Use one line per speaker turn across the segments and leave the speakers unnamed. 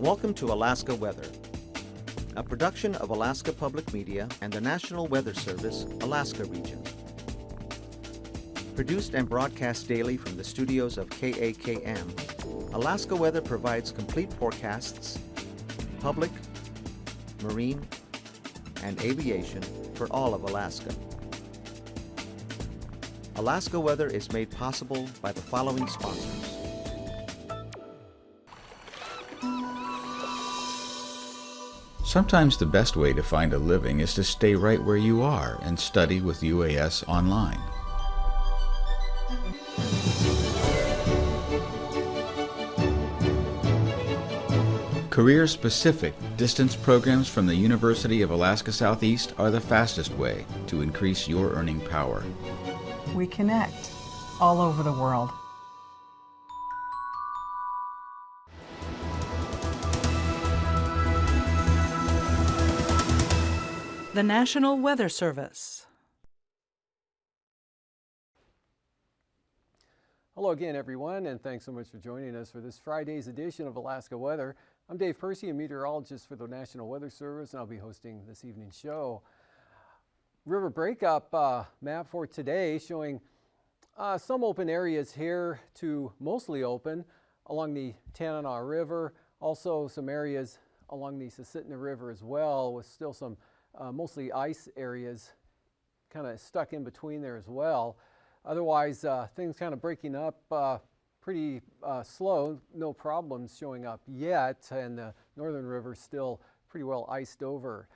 Welcome to Alaska Weather, a production of Alaska Public Media and the National Weather Service, Alaska Region. Produced and broadcast daily from the studios of KAKM, Alaska Weather provides complete forecasts, public, marine, and aviation for all of Alaska. Alaska Weather is made possible by the following sponsors.
Sometimes the best way to find a living is to stay right where you are and study with UAS online. Career-specific distance programs from the University of Alaska Southeast are the fastest way to increase your earning power.
We connect all over the world.
The National Weather Service.
Hello again, everyone, and thanks so much for joining us for this Friday's edition of Alaska Weather. I'm Dave Percy, a meteorologist for the National Weather Service, and I'll be hosting this evening's show. River breakup map for today showing some open areas here to mostly open along the Tanana River, also some areas along the Susitna River as well, with still some mostly ice areas kind of stuck in between there as well. Otherwise, things kind of breaking up pretty slow, no problems showing up yet, and the northern river still pretty well iced over.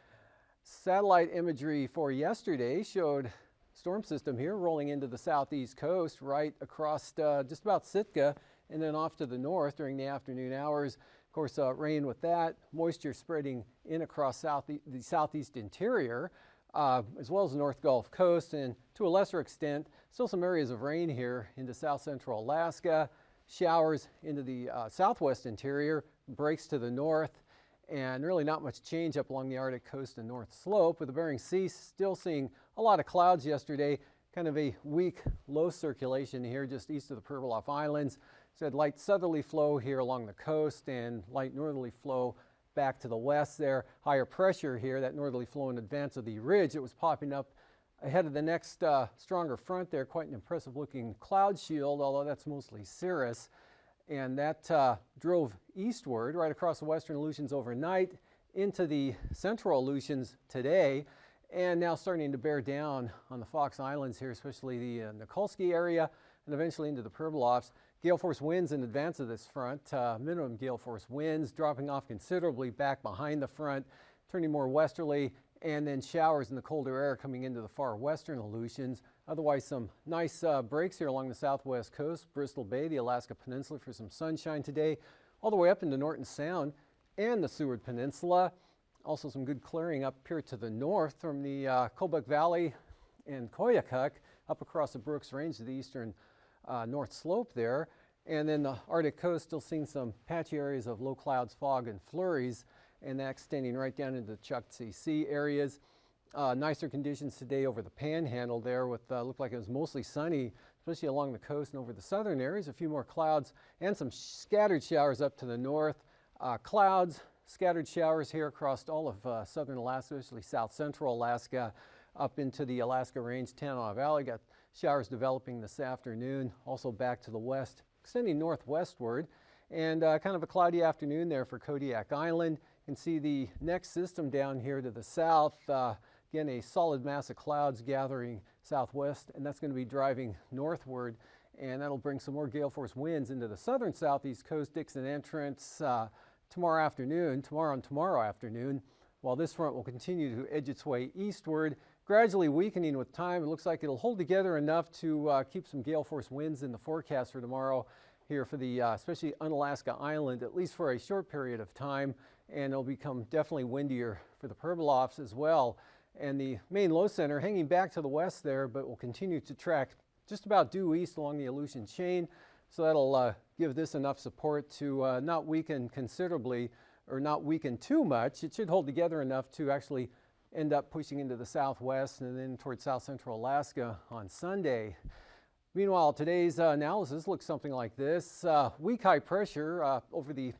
Satellite imagery for yesterday showed storm system here rolling into the southeast coast right across just about Sitka and then off to the north during the afternoon hours. Of course, rain with that, moisture spreading in across the southeast interior, as well as the North Gulf Coast, and to a lesser extent, still some areas of rain here into south central Alaska, showers into the southwest interior, breaks to the north, and really not much change up along the Arctic coast and North Slope, with the Bering Sea still seeing a lot of clouds yesterday, kind of a weak low circulation here just east of the Pribilof Islands. So had light southerly flow here along the coast and light northerly flow back to the west there. Higher pressure here, that northerly flow in advance of the ridge. It was popping up ahead of the next stronger front there. Quite an impressive looking cloud shield, although that's mostly cirrus. And that drove eastward right across the western Aleutians overnight into the central Aleutians today, and now starting to bear down on the Fox Islands here, especially the Nikolsky area, and eventually into the Pribilofs. Gale force winds in advance of this front, minimum gale force winds dropping off considerably back behind the front, turning more westerly, and then showers in the colder air coming into the far western Aleutians. Otherwise, some nice breaks here along the southwest coast, Bristol Bay, the Alaska Peninsula for some sunshine today, all the way up into Norton Sound and the Seward Peninsula. Also some good clearing up here to the north from the Kobuk Valley and Koyukuk up across the Brooks Range to the eastern North Slope there. And then the Arctic coast still seeing some patchy areas of low clouds, fog, and flurries, and that extending right down into the Chukchi Sea areas. Nicer conditions today over the Panhandle there with looked like it was mostly sunny, especially along the coast and over the southern areas. A few more clouds and some scattered showers up to the north. Clouds, scattered showers here across all of southern Alaska, especially south central Alaska, up into the Alaska Range, Tanana Valley. Got showers developing this afternoon, also back to the west, extending northwestward, and kind of a cloudy afternoon there for Kodiak Island. You can see the next system down here to the south. Again, a solid mass of clouds gathering southwest, and that's going to be driving northward, and that'll bring some more gale force winds into the southern southeast coast, Dixon Entrance tomorrow afternoon, while this front will continue to edge its way eastward, gradually weakening with time. It looks like it'll hold together enough to keep some gale force winds in the forecast for tomorrow here for the especially Unalaska Island, at least for a short period of time, and it'll become definitely windier for the Pribilofs as well. And the main low center hanging back to the west there, but will continue to track just about due east along the Aleutian chain, so that'll give this enough support to not weaken considerably or not weaken too much. It should hold together enough to actually end up pushing into the southwest and then towards south central Alaska on Sunday. Meanwhile, today's analysis looks something like this. Weak high pressure over the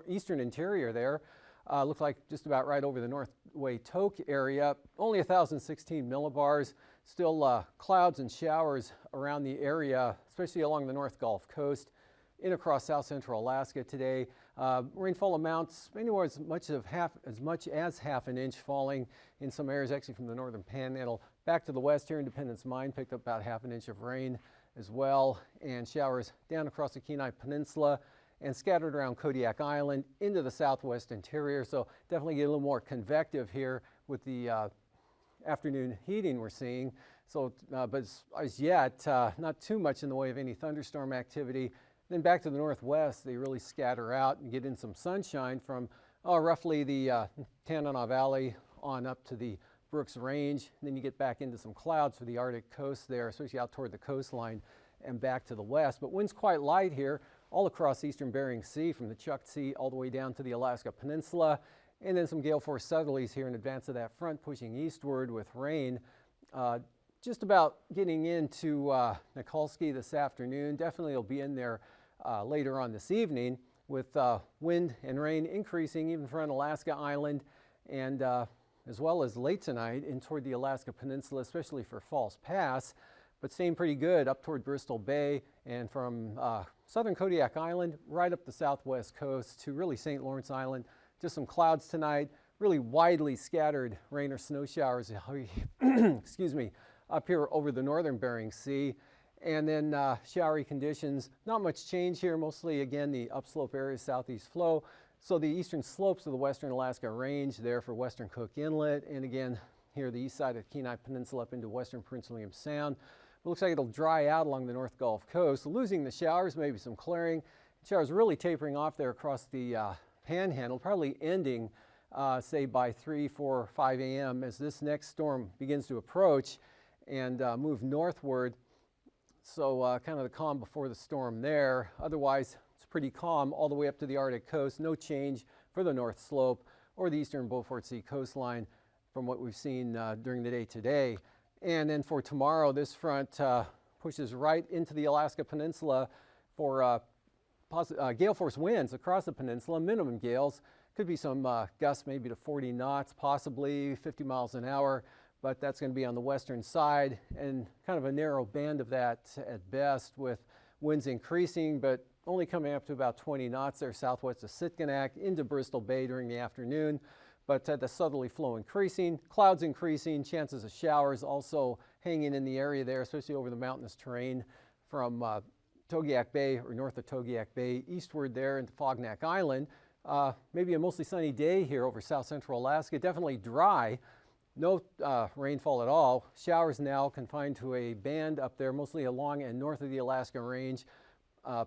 eastern interior there. Looks like just about right over the Northway Toke area. Only 1,016 millibars. Still clouds and showers around the area, especially along the North Gulf Coast, in across south central Alaska today. Rainfall amounts anywhere as much as half an inch falling in some areas, actually from the northern panhandle back to the west here. Independence Mine picked up about half an inch of rain as well, and showers down across the Kenai Peninsula and scattered around Kodiak Island into the southwest interior. So definitely get a little more convective here with the afternoon heating we're seeing. So, but as yet, not too much in the way of any thunderstorm activity. Then back to the northwest, they really scatter out and get in some sunshine from roughly the Tanana Valley on up to the Brooks Range. And then you get back into some clouds for the Arctic coast there, especially out toward the coastline and back to the west. But wind's quite light here all across eastern Bering Sea, from the Chukchi Sea all the way down to the Alaska Peninsula. And then some gale force southerlies here in advance of that front pushing eastward with rain. Just about getting into Nikolsky this afternoon. Definitely will be in there later on this evening with wind and rain increasing even from Alaska Island, and as well as late tonight in toward the Alaska Peninsula, especially for False Pass, but staying pretty good up toward Bristol Bay and from southern Kodiak Island right up the southwest coast to really St. Lawrence Island. Just some clouds tonight, really widely scattered rain or snow showers excuse me, up here over the northern Bering Sea. And then showery conditions, not much change here, mostly again the upslope areas, southeast flow. So the eastern slopes of the western Alaska Range there for western Cook Inlet, and again here the east side of the Kenai Peninsula up into western Prince William Sound. It looks like it'll dry out along the North Gulf Coast, losing the showers, maybe some clearing. Showers really tapering off there across the panhandle, probably ending say by 3, 4, 5 a.m. as this next storm begins to approach and move northward. So kind of the calm before the storm there. Otherwise, it's pretty calm all the way up to the Arctic coast. No change for the North Slope or the eastern Beaufort Sea coastline from what we've seen during the day today. And then for tomorrow, this front pushes right into the Alaska Peninsula for gale force winds across the peninsula, minimum gales. Could be some gusts maybe to 40 knots, possibly 50 miles an hour, but that's going to be on the western side and kind of a narrow band of that at best, with winds increasing, but only coming up to about 20 knots there southwest of Sitkinak into Bristol Bay during the afternoon. But the southerly flow increasing, clouds increasing, chances of showers also hanging in the area there, especially over the mountainous terrain from Togiak Bay or north of Togiak Bay eastward there into Fognak Island. Maybe a mostly sunny day here over south central Alaska. Definitely dry, no rainfall at all. Showers now confined to a band up there, mostly along and north of the Alaska Range.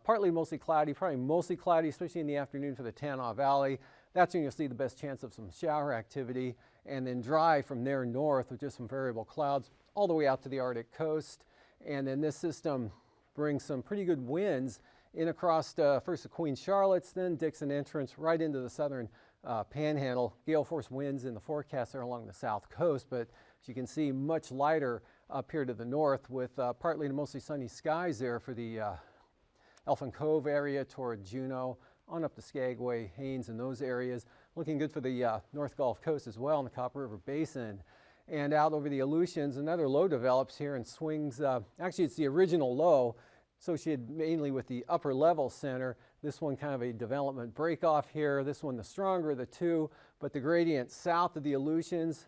Partly mostly cloudy, probably mostly cloudy, especially in the afternoon for the Tanana Valley. That's when you'll see the best chance of some shower activity, and then dry from there north with just some variable clouds all the way out to the Arctic coast. And then this system brings some pretty good winds in across first the Queen Charlotte's, then Dixon Entrance right into the southern panhandle. Gale force winds in the forecast are along the south coast, but as you can see, much lighter up here to the north with partly to mostly sunny skies there for the Elfin Cove area toward Juneau, on up the Skagway, Haines, and those areas. Looking good for the North Gulf Coast as well in the Copper River Basin. And out over the Aleutians, another low develops here and swings. Actually, it's the original low associated mainly with the upper level center. This one kind of a development break off here. This one the stronger of the two, but the gradient south of the Aleutians.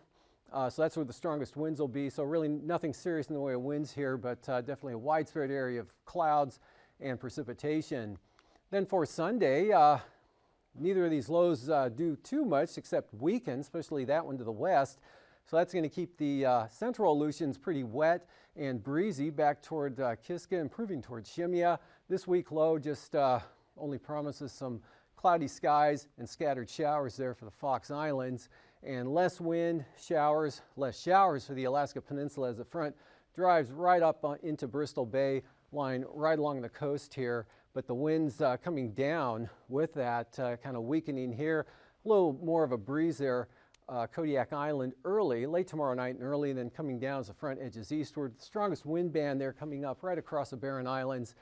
So that's where the strongest winds will be. So really nothing serious in the way of winds here, but definitely a widespread area of clouds and precipitation. Then for Sunday, neither of these lows do too much except weaken, especially that one to the west. So that's going to keep the central Aleutians pretty wet and breezy back toward Kiska, improving toward Shimya. This week low just only promises some cloudy skies and scattered showers there for the Fox Islands, and less wind, showers, less showers for the Alaska Peninsula as the front drives right up into Bristol Bay, lying right along the coast here. But the winds coming down with that kind of weakening here. A little more of a breeze there, Kodiak Island early, late tomorrow night and early, and then coming down as the front edges eastward. The strongest wind band there coming up right across the Barren Islands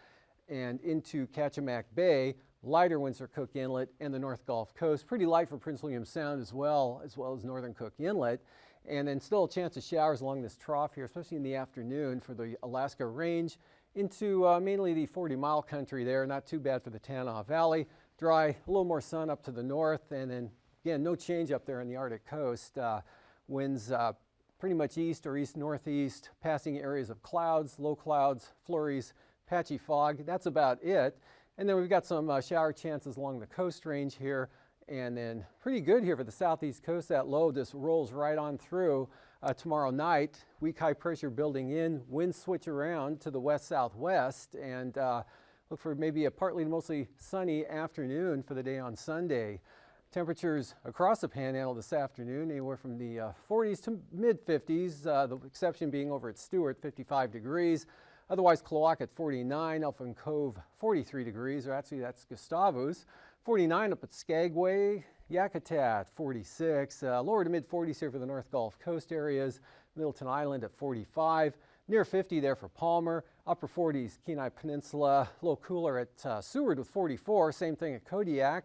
and into Kachemak Bay, Lighter winds for Cook Inlet and the North Gulf Coast. Pretty light for Prince William Sound as well as northern Cook Inlet. And then still a chance of showers along this trough here, especially in the afternoon for the Alaska Range into mainly the 40-mile country there. Not too bad for the Tanana Valley. Dry, a little more sun up to the north, and then again, no change up there on the Arctic coast. Winds pretty much east or east-northeast, passing areas of clouds, low clouds, flurries, patchy fog. That's about it. And then we've got some shower chances along the coast range here, and then pretty good here for the southeast coast. That low just rolls right on through tomorrow night. Weak high pressure building in, winds switch around to the west-southwest, and look for maybe a partly to mostly sunny afternoon for the day on Sunday. Temperatures across the Panhandle this afternoon, anywhere from the 40s to mid-50s, the exception being over at Stewart, 55 degrees. Otherwise, Klawock at 49, Elfin Cove 43 degrees, or actually that's Gustavus. 49 up at Skagway, Yakutat 46, lower to mid-40s here for the North Gulf Coast areas, Middleton Island at 45, near 50 there for Palmer, upper 40s Kenai Peninsula, a little cooler at Seward with 44, same thing at Kodiak,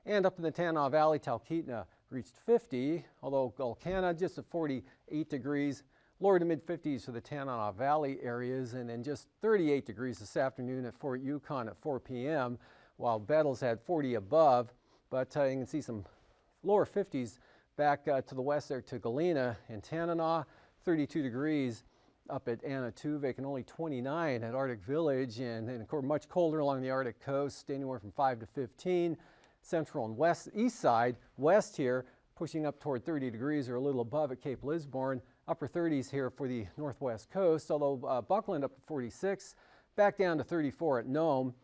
and up in the Tanana Valley, Talkeetna reached 50, although Gulkana just at 48 degrees, lower to mid-50s for the Tanana Valley areas, and then just 38 degrees this afternoon at Fort Yukon at 4 p.m., while Bettles had 40 above, but you can see some lower 50s back to the west there to Galena and Tanana, 32 degrees up at Anatuvik and only 29 at Arctic Village, and of course much colder along the Arctic coast, anywhere from 5 to 15. Central and east side, west here, pushing up toward 30 degrees or a little above at Cape Lisburne, upper 30s here for the northwest coast, although Buckland up to 46, back down to 34 at Nome.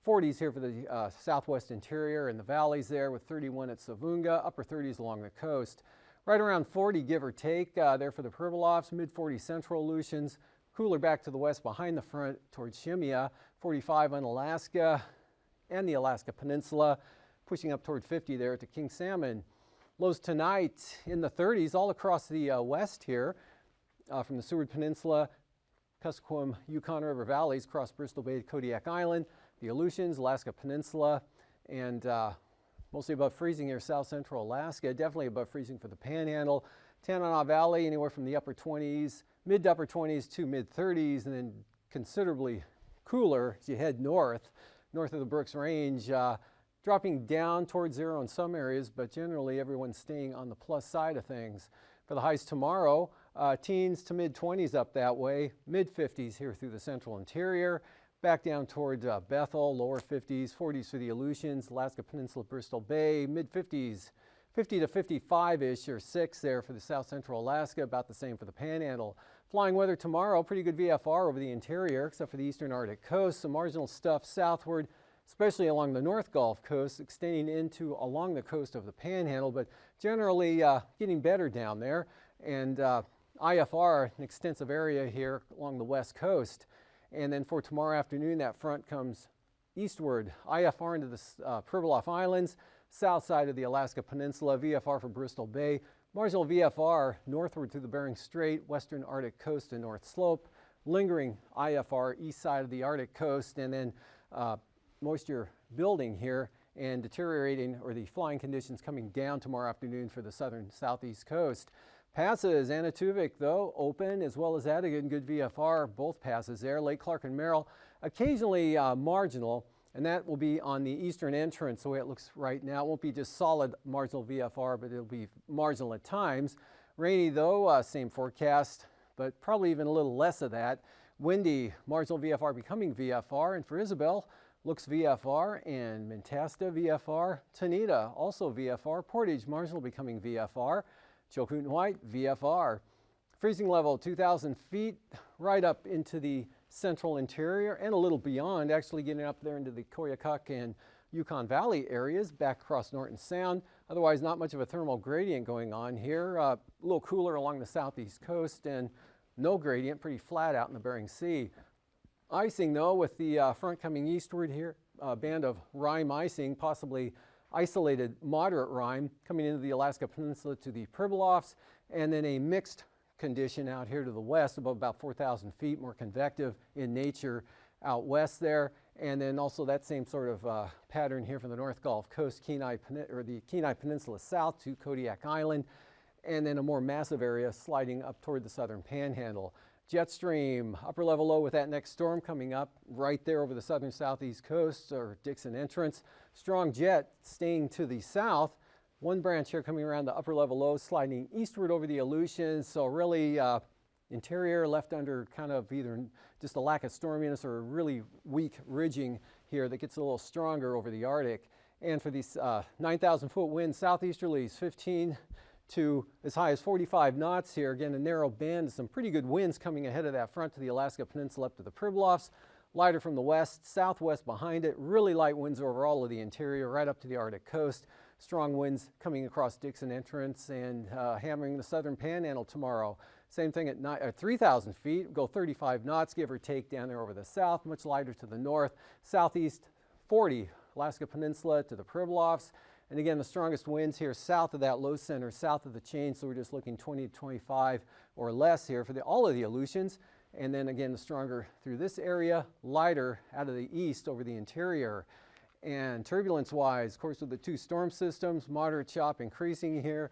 40s here for the southwest interior and the valleys there with 31 at Savunga, upper 30s along the coast. Right around 40, give or take, there for the Pribilofs, mid-40 central Aleutians, cooler back to the west behind the front towards Shemya, 45 on Alaska and the Alaska Peninsula, pushing up toward 50 there to King Salmon. Lows tonight in the 30s all across the west here, from the Seward Peninsula, Kuskokwim, Yukon River valleys, across Bristol Bay to Kodiak Island, the Aleutians, Alaska Peninsula, and mostly above freezing here, south central Alaska, definitely above freezing for the Panhandle. Tanana Valley, anywhere from the upper 20s, mid to upper 20s to mid 30s, and then considerably cooler as you head north of the Brooks Range, dropping down towards zero in some areas, but generally everyone's staying on the plus side of things. For the highs tomorrow, teens to mid 20s up that way, mid 50s here through the central interior, back down toward Bethel, lower 50s, 40s for the Aleutians, Alaska Peninsula, Bristol Bay, mid 50s, 50 to 55-ish or 6 there for the south central Alaska, about the same for the Panhandle. Flying weather tomorrow, pretty good VFR over the interior, except for the eastern Arctic coast, some marginal stuff southward, especially along the North Gulf Coast, extending into along the coast of the Panhandle, but generally getting better down there. And IFR, an extensive area here along the west coast. And then for tomorrow afternoon, that front comes eastward, IFR into the Pribilof Islands, south side of the Alaska Peninsula, VFR for Bristol Bay, marginal VFR northward through the Bering Strait, western Arctic coast and North Slope, lingering IFR east side of the Arctic coast, and then moisture building here and deteriorating, or the flying conditions coming down tomorrow afternoon for the southern southeast coast. Passes, Anatuvik though, open, as well as that, again, good VFR, both passes there. Lake Clark and Merrill, occasionally marginal, and that will be on the eastern entrance the way it looks right now. It won't be just solid marginal VFR, but it'll be marginal at times. Rainy though, same forecast, but probably even a little less of that. Windy, marginal VFR becoming VFR, and for Isabel, looks VFR, and Mentasta VFR, Tanita also VFR, Portage marginal becoming VFR, Chilcoot and White VFR. Freezing level 2,000 feet right up into the central interior and a little beyond, actually getting up there into the Koyukuk and Yukon Valley areas back across Norton Sound. Otherwise not much of a thermal gradient going on here. A little cooler along the southeast coast and no gradient, pretty flat out in the Bering Sea. Icing though, with the front coming eastward here, a band of rime icing, possibly isolated moderate rime coming into the Alaska Peninsula to the Pribilofs, and then a mixed condition out here to the west above about 4,000 feet, more convective in nature out west there. And then also that same sort of pattern here from the North Gulf Coast, the Kenai Peninsula south to Kodiak Island, and then a more massive area sliding up toward the southern panhandle. Jet stream, upper level low with that next storm coming up right there over the southern southeast coast or Dixon entrance. Strong jet staying to the south. One branch here coming around the upper level low, sliding eastward over the Aleutians. So really interior left under kind of either just a lack of storminess or a really weak ridging here that gets a little stronger over the Arctic. And for these 9,000 foot winds, southeasterlies 15 to as high as 45 knots here. Again, a narrow band, some pretty good winds coming ahead of that front to the Alaska Peninsula up to the Pribilofs. Lighter from the west, southwest behind it. Really light winds over all of the interior, right up to the Arctic coast. Strong winds coming across Dixon entrance and hammering the southern panhandle tomorrow. Same thing at 3,000 feet, go 35 knots, give or take, down there over the south. Much lighter to the north. Southeast 40, Alaska Peninsula to the Pribilofs. And again, the strongest winds here south of that low center, south of the chain, so we're just looking 20 to 25 or less here for all of the Aleutians. And then again, the stronger through this area, lighter out of the east over the interior. And turbulence-wise, of course, with the two storm systems, moderate chop increasing here,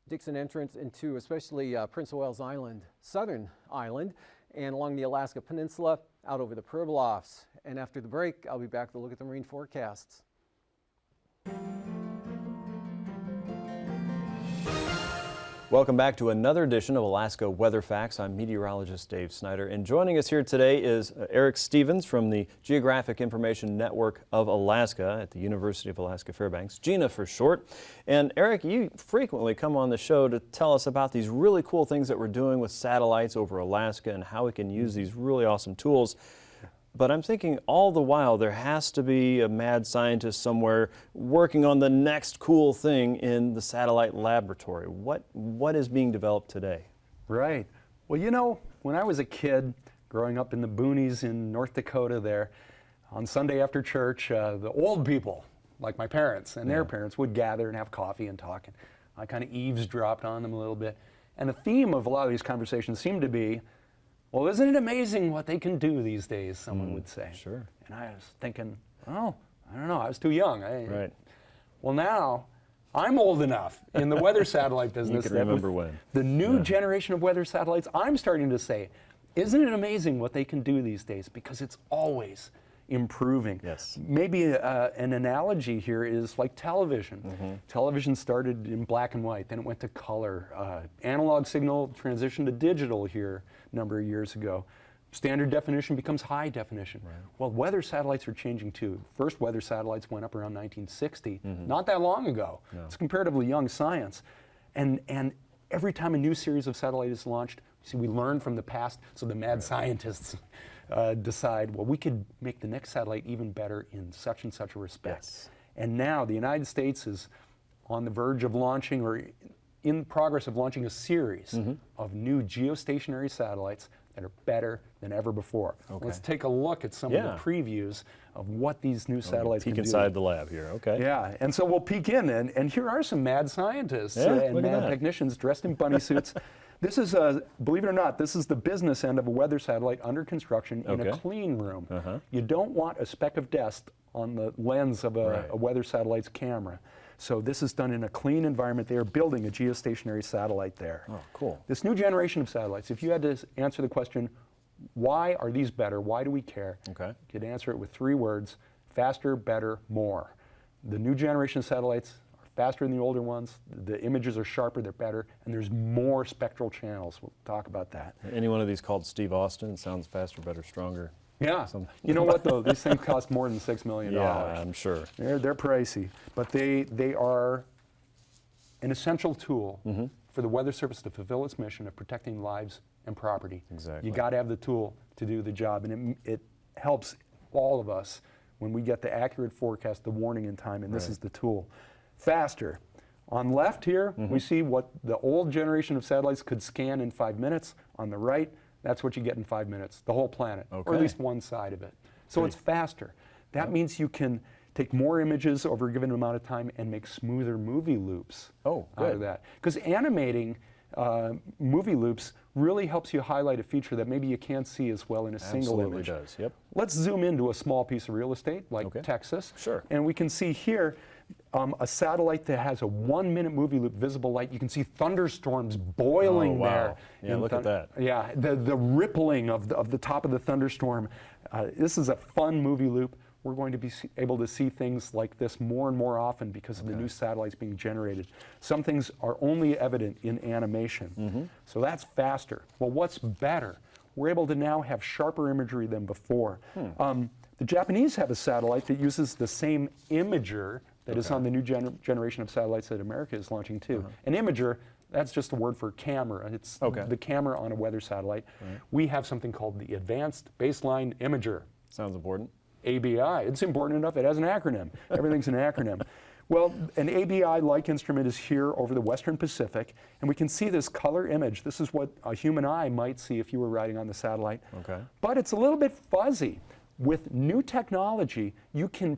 Dixon entrance into especially Prince of Wales Island, southern island, and along the Alaska Peninsula, out over the Pribilofs. And after the break, I'll be back to look at the marine forecasts. Welcome back to another edition of Alaska Weather Facts. I'm meteorologist Dave Snider, and joining us here today is Eric Stevens from the Geographic Information Network of Alaska at the University of Alaska Fairbanks, GINA for short. And Eric, you frequently come on the show to tell us about these really cool things that we're doing with satellites over Alaska and how we can use these really awesome tools. But I'm thinking all the while there has to be a mad scientist somewhere working on the next cool thing in the satellite laboratory. What is being developed today?
Right. Well, you know, when I was a kid growing up in the boonies in North Dakota there, on Sunday after church, the old people, like my parents and their parents, would gather and have coffee and talk. And I kind of eavesdropped on them a little bit. And the theme of a lot of these conversations seemed to be, well, isn't it amazing what they can do these days, someone would say.
Sure.
And I was thinking, oh, I don't know, I was too young.
Right.
Well, now I'm old enough in the weather satellite business.
You can remember when.
The new generation of weather satellites, I'm starting to say, isn't it amazing what they can do these days? Because it's always improving.
Yes.
Maybe an analogy here is like television. Television started in black and white, then it went to color. Analog signal transitioned to digital here a number of years ago. Standard definition becomes high definition. Right. Well, weather satellites are changing too. First weather satellites went up around 1960, not that long ago. No. It's comparatively young science. And every time a new series of satellite is launched, we learn from the past, so the mad scientists decide, well, we could make the next satellite even better in such and such a respect. Yes. And now the United States is on the verge of launching, or in progress of launching, a series of new geostationary satellites that are better than ever before. Okay. Let's take a look at some of the previews of what these new satellites can do.
Peek inside the lab here, okay.
Yeah, and so we'll peek in, and here are some mad scientists and mad technicians dressed in bunny suits. This is, believe it or not, this is the business end of a weather satellite under construction in a clean room. You don't want a speck of dust on the lens of a weather satellite's camera. So this is done in a clean environment. They are building a geostationary satellite there.
Oh, cool.
This new generation of satellites, if you had to answer the question, why are these better? Why do we care? Okay. You could answer it with 3 words: faster, better, more. The new generation of satellites are faster than the older ones. The images are sharper, they're better, and there's more spectral channels. We'll talk about that.
Any one of these called Steve Austin? It sounds faster, better, stronger.
Yeah. You know what, though? These things cost more than $6 million.
Yeah, I'm sure.
They're pricey, but they are an essential tool for the Weather Service to fulfill its mission of protecting lives and property.
Exactly.
You got to have the tool to do the job, and it helps all of us when we get the accurate forecast, the warning in time, and this is the tool. Faster. On left here, we see what the old generation of satellites could scan in 5 minutes. On the right, that's what you get in 5 minutes, the whole planet, or at least one side of it. So it's faster. That means you can take more images over a given amount of time and make smoother movie loops out of that. Because animating movie loops really helps you highlight a feature that maybe you can't see as well in a single image.
Absolutely does, yep.
Let's zoom into a small piece of real estate like Texas.
Sure.
And we can see here a satellite that has a 1-minute movie loop visible light. You can see thunderstorms boiling there.
Yeah, look at that.
Yeah, the rippling of the top of the thunderstorm. This is a fun movie loop. We're going to be able to see things like this more and more often because of the new satellites being generated. Some things are only evident in animation. So that's faster. Well, what's better? We're able to now have sharper imagery than before. The Japanese have a satellite that uses the same imager that is on the new generation of satellites that America is launching too. An imager, that's just a word for camera. It's the camera on a weather satellite. We have something called the Advanced Baseline Imager.
Sounds important.
ABI. It's important enough, it has an acronym. Everything's an acronym. Well, an ABI-like instrument is here over the Western Pacific, and we can see this color image. This is what a human eye might see if you were riding on the satellite. But it's a little bit fuzzy. With new technology, you can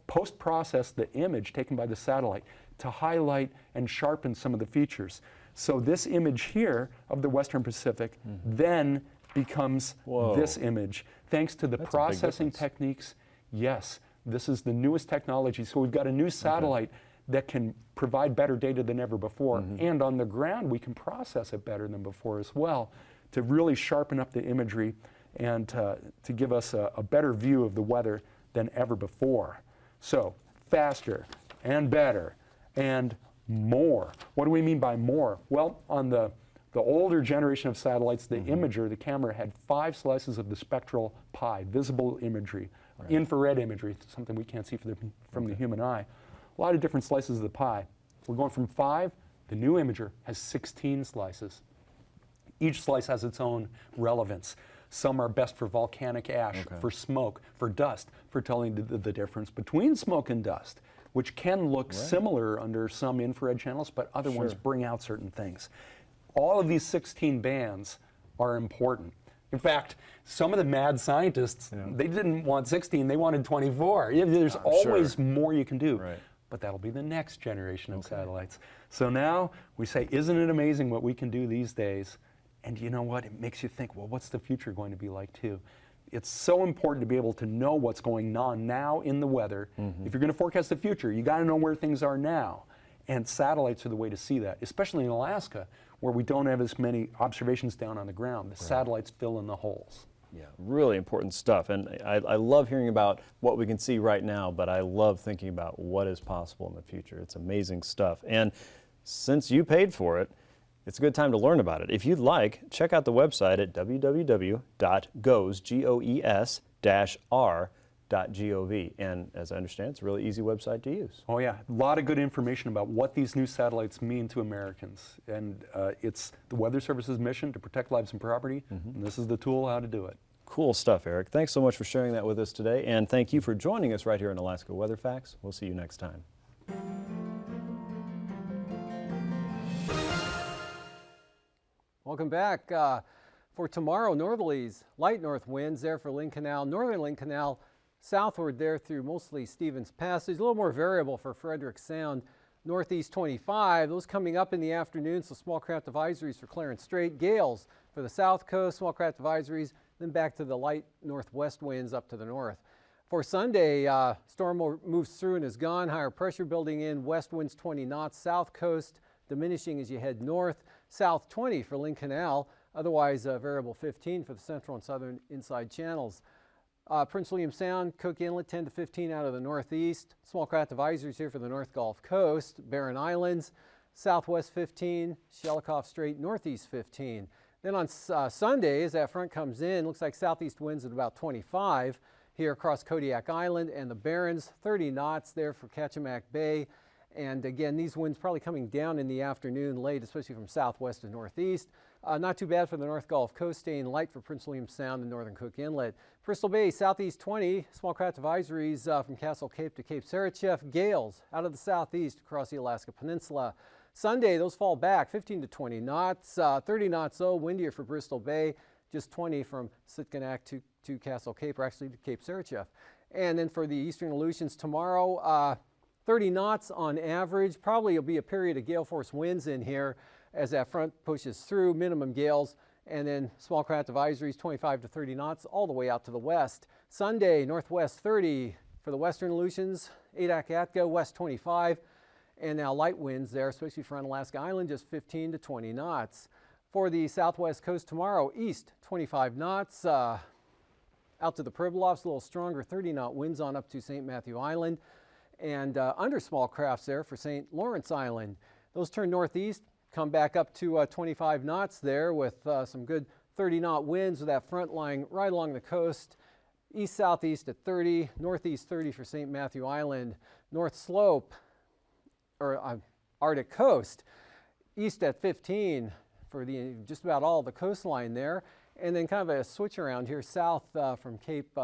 post-process the image taken by the satellite to highlight and sharpen some of the features. So this image here of the Western Pacific then becomes this image. Thanks to the processing techniques, yes, this is the newest technology. So we've got a new satellite that can provide better data than ever before. And on the ground, we can process it better than before as well to really sharpen up the imagery and to give us a better view of the weather than ever before. So faster and better and more. What do we mean by more? Well, on the older generation of satellites, the imager, the camera, had 5 slices of the spectral pie, visible imagery, infrared imagery, something we can't see from the human eye. A lot of different slices of the pie. We're going from 5, the new imager has 16 slices. Each slice has its own relevance. Some are best for volcanic ash, for smoke, for dust, for telling the difference between smoke and dust, which can look similar under some infrared channels, but other ones bring out certain things. All of these 16 bands are important. In fact, some of the mad scientists, they didn't want 16, they wanted 24. There's always more you can do. But that'll be the next generation of satellites. So now we say, isn't it amazing what we can do these days? And you know what? It makes you think, well, what's the future going to be like too? It's so important to be able to know what's going on now in the weather. If you're going to forecast the future, you got to know where things are now. And satellites are the way to see that, especially in Alaska, where we don't have as many observations down on the ground. The satellites fill in the holes.
Yeah, really important stuff. And I love hearing about what we can see right now, but I love thinking about what is possible in the future. It's amazing stuff. And since you paid for it, it's a good time to learn about it. If you'd like, check out the website at www.goes-r.gov. And as I understand, it's a really easy website to use.
Oh yeah, a lot of good information about what these new satellites mean to Americans. And it's the Weather Service's mission to protect lives and property, and this is the tool how to do it.
Cool stuff, Eric. Thanks so much for sharing that with us today, and thank you for joining us right here in Alaska Weather Facts. We'll see you next time.
Welcome back. For tomorrow, northerlies, light north winds there for Lynn Canal, northern Lynn Canal, southward there through mostly Stevens Passage, a little more variable for Frederick Sound, northeast 25, those coming up in the afternoon, so small craft advisories for Clarence Strait, gales for the south coast, small craft advisories, then back to the light northwest winds up to the north. For Sunday, storm moves through and is gone, higher pressure building in, west winds 20 knots, south coast diminishing as you head north, south 20 for Lynn Canal, otherwise variable 15 for the central and southern inside channels. Prince William Sound, Cook Inlet 10 to 15 out of the northeast. Small craft advisories here for the North Gulf Coast, Barren Islands, southwest 15, Shelikof Strait, northeast 15. Then on Sunday, as that front comes in, looks like southeast winds at about 25 here across Kodiak Island and the Barrens, 30 knots there for Kachemak Bay. And again, these winds probably coming down in the afternoon late, especially from southwest to northeast. Not too bad for the North Gulf Coast, staying light for Prince William Sound and northern Cook Inlet. Bristol Bay, southeast 20, small craft advisories from Castle Cape to Cape Sarachef. Gales out of the southeast across the Alaska Peninsula. Sunday, those fall back, 15 to 20 knots, 30 knots though, windier for Bristol Bay, just 20 from Sitkinak to Castle Cape, or actually to Cape Sarachef. And then for the eastern Aleutians tomorrow, 30 knots on average. Probably will be a period of gale force winds in here. as that front pushes through, minimum gales, and then small craft advisories 25 to 30 knots all the way out to the west. Sunday, northwest 30 for the western Aleutians, AKwx west 25, and now light winds there, especially for Unalaska Island, just 15 to 20 knots. For the southwest coast tomorrow, east 25 knots, out to the Pribilofs, a little stronger 30-knot winds on up to St. Matthew Island, and under small crafts there for St. Lawrence Island. Those turn northeast, come back up to 25 knots there with some good 30-knot winds with that front lying right along the coast. East-southeast at 30, northeast 30 for St. Matthew Island, north slope, or Arctic coast, east at 15 for the just about all the coastline there, and then kind of a switch around here south from Cape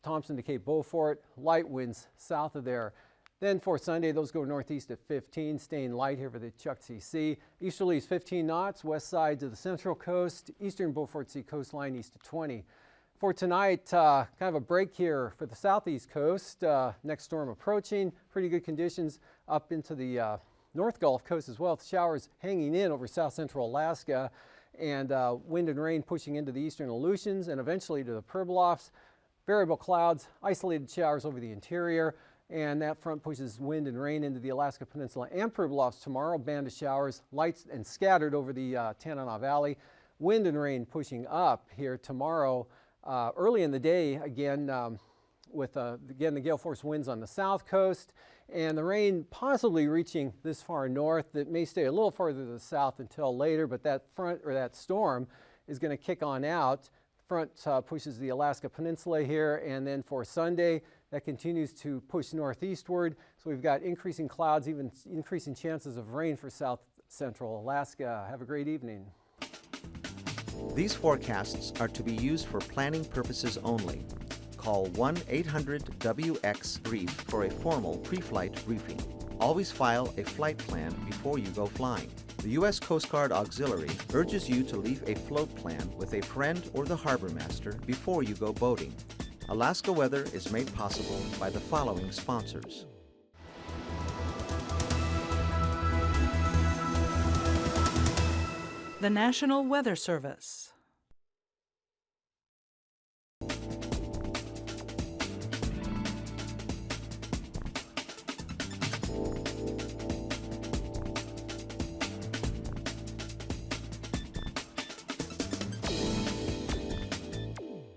Thompson to Cape Beaufort, light winds south of there. Then for Sunday, those go northeast at 15, staying light here for the Chukchi Sea. Easterlies 15 knots, west side to the central coast, eastern Beaufort Sea coastline east of 20. For tonight, kind of a break here for the southeast coast. Next storm approaching, pretty good conditions up into the North Gulf Coast as well. Showers hanging in over south central Alaska, and wind and rain pushing into the eastern Aleutians and eventually to the Pribilofs. Variable clouds, isolated showers over the interior, and that front pushes wind and rain into the Alaska Peninsula and Pribilofs tomorrow. Band of showers, light and scattered over the Tanana Valley. Wind and rain pushing up here tomorrow. Early in the day, again, with again the gale force winds on the south coast, and the rain possibly reaching this far north. That may stay a little farther to the south until later, but that front or that storm is going to kick on out. Front pushes the Alaska Peninsula here, and then for Sunday, that continues to push northeastward. So we've got increasing clouds, even increasing chances of rain for south central Alaska. Have a great evening.
These forecasts are to be used for planning purposes only. Call 1-800-WX-BRIEF for a formal pre-flight briefing. Always file a flight plan before you go flying. The U.S. Coast Guard Auxiliary urges you to leave a float plan with a friend or the harbor master before you go boating. Alaska Weather is made possible by the following sponsors.
The National Weather Service.